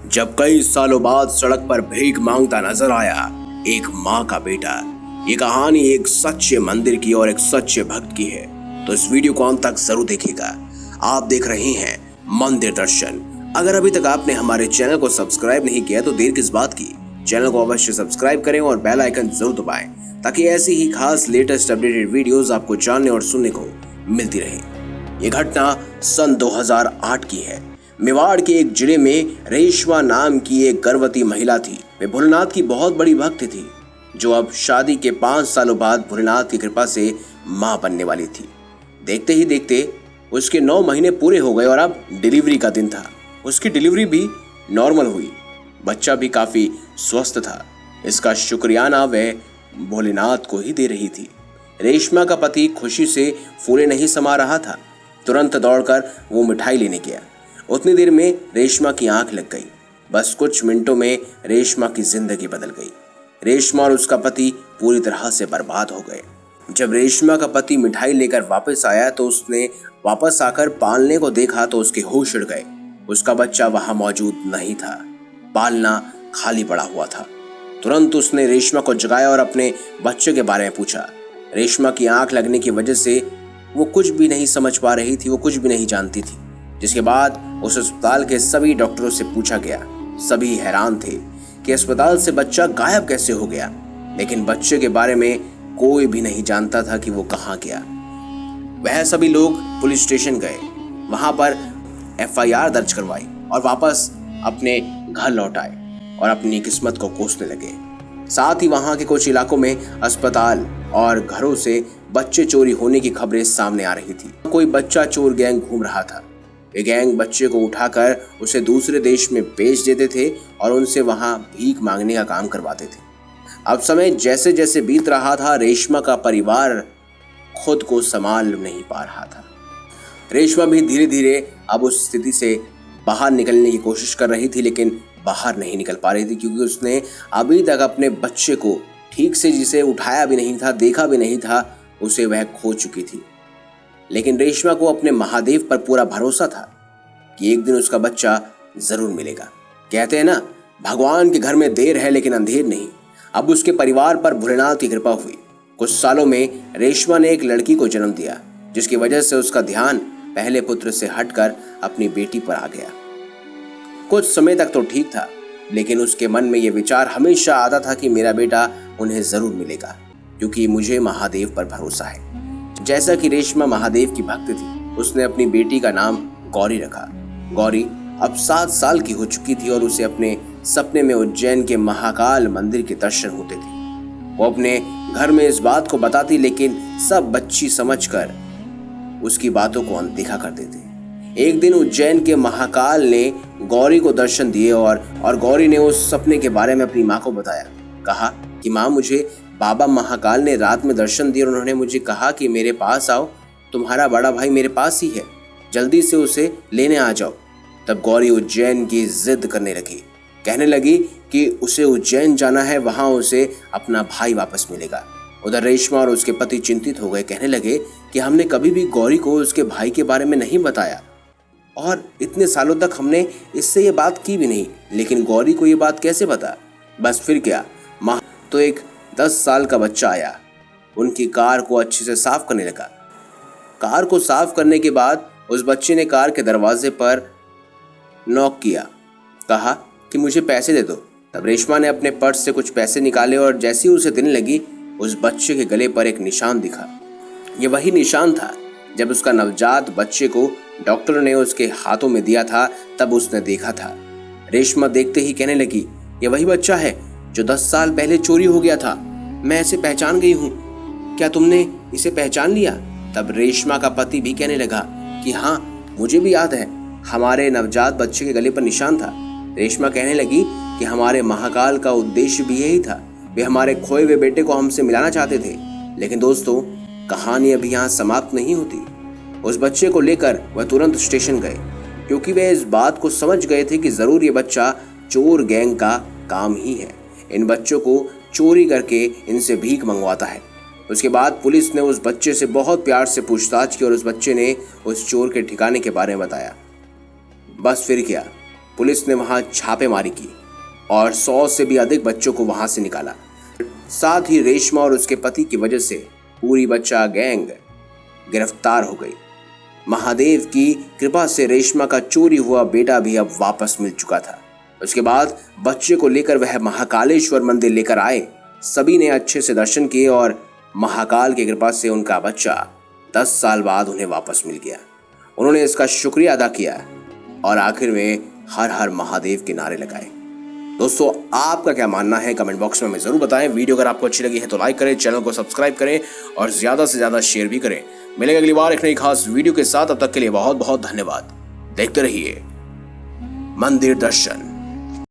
जब कई सालों बाद सड़क पर भीख मांगता नजर आया एक माँ का बेटा। ये कहानी एक सच्चे मंदिर की और एक सच्चे भक्त की है, तो इस वीडियो को अंत तक जरूर देखिएगा। आप देख रहे हैं मंदिर दर्शन। अगर अभी तक आपने हमारे चैनल को सब्सक्राइब नहीं किया तो देर किस बात की, चैनल को अवश्य सब्सक्राइब करें और बेल आइकन जरूर दबाएं ताकि ऐसी ही खास लेटेस्ट अपडेटेड वीडियोस आपको जानने और सुनने को मिलती रहे। ये घटना सन 2008 की है। मेवाड़ के एक जिले में रेशमा नाम की एक गर्भवती महिला थी। वे भोलेनाथ की बहुत बड़ी भक्त थी, जो अब शादी के 5 सालों बाद भोलेनाथ की कृपा से मां बनने वाली थी। देखते ही देखते उसके 9 महीने पूरे हो गए और अब डिलीवरी का दिन था। उसकी डिलीवरी भी नॉर्मल हुई, बच्चा भी काफी स्वस्थ था। इसका शुक्रियाना वह भोलेनाथ को ही दे रही थी। रेशमा का पति खुशी से फूले नहीं समा रहा था। तुरंत दौड़कर वो मिठाई लेने गया। उतनी देर में रेशमा की आंख लग गई। बस कुछ मिनटों में रेशमा की जिंदगी बदल गई। रेशमा और उसका पति पूरी तरह से बर्बाद हो गए। जब रेशमा का पति मिठाई लेकर वापस आया तो उसने वापस आकर पालने को देखा तो उसके होश उड़ गए। उसका बच्चा वहां मौजूद नहीं था, पालना खाली पड़ा हुआ था। तुरंत उसने रेशमा को जगाया और अपने बच्चे के बारे में पूछा। रेशमा की आंख लगने की वजह से वो कुछ भी नहीं समझ पा रही थी, वो कुछ भी नहीं जानती थी। जिसके बाद उस अस्पताल के सभी डॉक्टरों से पूछा गया। सभी हैरान थे कि अस्पताल से बच्चा गायब कैसे हो गया, लेकिन बच्चे के बारे में कोई भी नहीं जानता था कि वो कहाँ गया। वह सभी लोग पुलिस स्टेशन गए, वहां पर FIR दर्ज करवाई और वापस अपने घर लौट आए और अपनी किस्मत को कोसने लगे। साथ ही वहां के कुछ इलाकों में अस्पताल और घरों से बच्चे चोरी होने की खबरें सामने आ रही थी। कोई बच्चा चोर गैंग घूम रहा था। ये गैंग बच्चे को उठाकर उसे दूसरे देश में बेच देते थे और उनसे वहां भीख मांगने का काम करवाते थे। अब समय जैसे जैसे बीत रहा था, रेशमा का परिवार खुद को संभाल नहीं पा रहा था। रेशमा भी धीरे धीरे अब उस स्थिति से बाहर निकलने की कोशिश कर रही थी, लेकिन बाहर नहीं निकल पा रही थी क्योंकि उसने अभी तक अपने बच्चे को ठीक से जिसे उठाया भी नहीं था, देखा भी नहीं था, उसे वह खो चुकी थी। लेकिन रेशमा को अपने महादेव पर पूरा भरोसा था कि एक दिन उसका बच्चा जरूर मिलेगा। कहते हैं ना, भगवान के घर में देर है लेकिन अंधेर नहीं। अब उसके परिवार पर भोलेनाथ की कृपा हुई। कुछ सालों में रेशमा ने एक लड़की को जन्म दिया, जिसकी वजह से उसका ध्यान पहले पुत्र से हटकर अपनी बेटी पर आ गया। कुछ समय तक तो ठीक था, लेकिन उसके मन में यह विचार हमेशा आता था कि मेरा बेटा उन्हें जरूर मिलेगा, क्योंकि मुझे महादेव पर भरोसा है। जैसा कि रेशमा महादेव की भक्त थी, उसने अपनी बेटी का नाम गौरी रखा। गौरी अब 7 साल की हो चुकी थी और उसे अपने सपने में उज्जैन के महाकाल मंदिर के दर्शन होते थे। वो अपने घर में इस बात को बताती, लेकिन सब बच्ची समझकर उसकी बातों को अनदेखा कर देते। एक दिन उज्जैन के महाकाल ने गौरी को दर्शन दिए और गौरी ने उस सपने के बारे में अपनी माँ को बताया। कहा कि माँ, मुझे बाबा महाकाल ने रात में दर्शन दिए और उन्होंने मुझे कहा कि मेरे पास आओ, तुम्हारा बड़ा भाई मेरे पास ही है, जल्दी से उसे लेने आ जाओ। तब गौरी उज्जैन की जिद करने लगी, कहने लगी कि उसे उज्जैन जाना है, वहां उसे अपना भाई वापस मिलेगा। उधर रेशमा और उसके पति चिंतित हो गए, कहने लगे कि हमने कभी भी गौरी को उसके भाई के बारे में नहीं बताया और इतने सालों तक हमने इससे ये बात की भी नहीं, लेकिन गौरी को ये बात कैसे पता। बस फिर क्या, माँ तो एक 10 साल का बच्चा आया, उनकी कार को अच्छे से साफ करने लगा। कार को साफ करने के बाद उस बच्चे ने कार के दरवाजे पर नॉक किया, कहा कि मुझे पैसे दे दो। तब रेशमा ने अपने पर्स से कुछ पैसे निकाले और जैसी उसे देने लगी, उस बच्चे के गले पर एक निशान दिखा। ये वही निशान था जब उसका नवजात बच्चे को डॉक्टर ने उसके हाथों में दिया था, तब उसने देखा था। रेशमा देखते ही कहने लगी, ये वही बच्चा है जो 10 साल पहले चोरी हो गया था। मैं इसे पहचान गई हूँ, क्या तुमने इसे पहचान लिया? तब रेशमा का पति भी कहने लगा कि हाँ, मुझे भी याद है, हमारे नवजात बच्चे के गले पर निशान था। रेशमा कहने लगी कि हमारे महाकाल का उद्देश्य भी यही था, वे हमारे खोए हुए बेटे को हमसे मिलाना चाहते थे। लेकिन दोस्तों, कहानी अभी यहाँ समाप्त नहीं होती। उस बच्चे को लेकर वह तुरंत स्टेशन गए, क्योंकि वे इस बात को समझ गए थे कि जरूर ये बच्चा चोर गैंग का काम ही है। इन बच्चों को चोरी करके इनसे भीख मंगवाता है। उसके बाद पुलिस ने उस बच्चे से बहुत प्यार से पूछताछ की और उस बच्चे ने उस चोर के ठिकाने के बारे में बताया। बस फिर क्या, पुलिस ने वहां छापेमारी की और 100 से भी अधिक बच्चों को वहां से निकाला। साथ ही रेशमा और उसके पति की वजह से पूरी बच्चा गैंग गिरफ्तार हो गई। महादेव की कृपा से रेशमा का चोरी हुआ बेटा भी अब वापस मिल चुका था। उसके बाद बच्चे को लेकर वह महाकालेश्वर मंदिर लेकर आए। सभी ने अच्छे से दर्शन किए और महाकाल की कृपा से उनका बच्चा 10 साल बाद उन्हें वापस मिल गया। उन्होंने इसका शुक्रिया अदा किया और आखिर में हर हर महादेव के नारे लगाए। दोस्तों, आपका क्या मानना है कमेंट बॉक्स में हमें जरूर बताएं। वीडियो अगर आपको अच्छी लगी है तो लाइक करें, चैनल को सब्सक्राइब करें और ज्यादा से ज्यादा शेयर भी करें। मिलेंगे अगली बार एक नई खास वीडियो के साथ। अब तक के लिए बहुत बहुत धन्यवाद। देखते रहिए मंदिर दर्शन।